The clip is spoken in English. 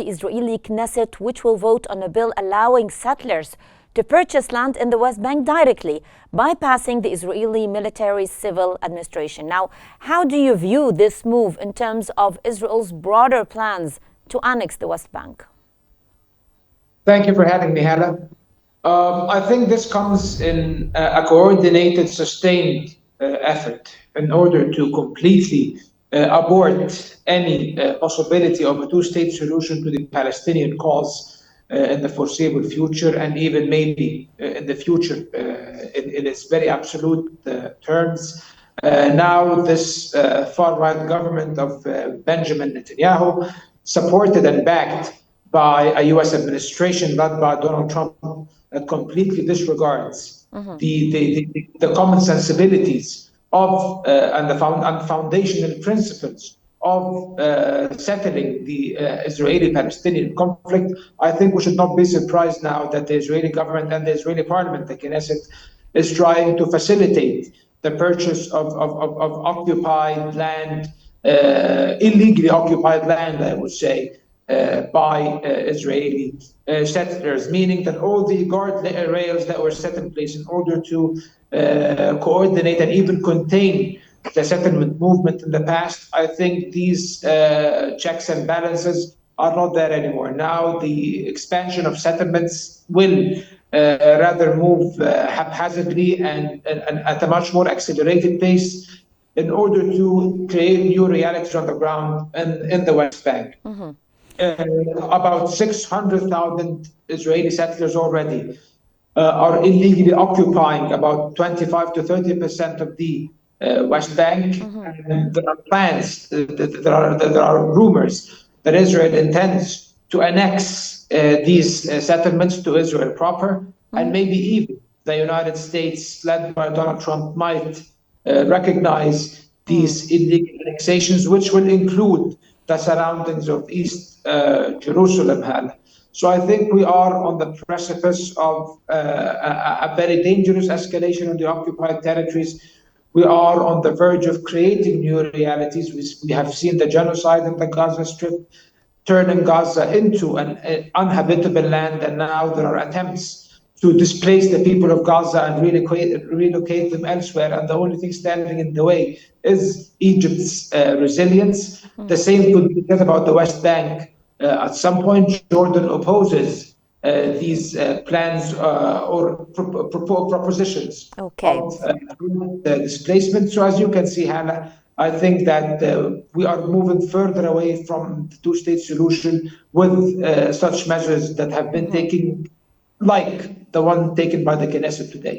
the Israeli Knesset, which will vote on a bill allowing settlers to purchase land in the West Bank directly, bypassing the Israeli military civil administration. Now, how do you view this move in terms of Israel's broader plans to annex the West Bank? Thank you for having me, Hala. I think this comes in a coordinated, sustained effort in order to completely abort any possibility of a two-state solution to the Palestinian cause in the foreseeable future, and even maybe in the future in its very absolute terms. Now this far-right government of Benjamin Netanyahu, supported and backed by a U.S. administration led by Donald Trump, that completely disregards the common sensibilities of and the foundational principles of settling the Israeli-Palestinian conflict. I think we should not be surprised now that the Israeli government and the Israeli parliament, the Knesset, is trying to facilitate the purchase of occupied land, illegally occupied land, I would say, by Israeli settlers, meaning that all the guardrails that were set in place in order to coordinate and even contain the settlement movement in the past, I think these checks and balances are not there anymore. Now the expansion of settlements will rather move haphazardly and at a much more accelerated pace in order to create new realities on the ground in the West Bank. About 600,000 Israeli settlers already are illegally occupying about 25 to 30% of the West Bank. And there are plans, there are rumors that Israel intends to annex these settlements to Israel proper, and maybe even the United States, led by Donald Trump, might recognize these illegal annexations, which will include the surroundings of East Jerusalem. So I think we are on the precipice of a very dangerous escalation in the occupied territories. We are on the verge of creating new realities. We have seen the genocide in the Gaza Strip, turning Gaza into an uninhabitable land, and now there are attempts to displace the people of Gaza and relocate them elsewhere. And the only thing standing in the way is Egypt's resilience. The same could be said about the West Bank. At some point, Jordan opposes these plans or propositions of displacement. So as you can see, Hannah, I think that we are moving further away from the two-state solution with such measures that have been taken, like the one taken by the Knesset today.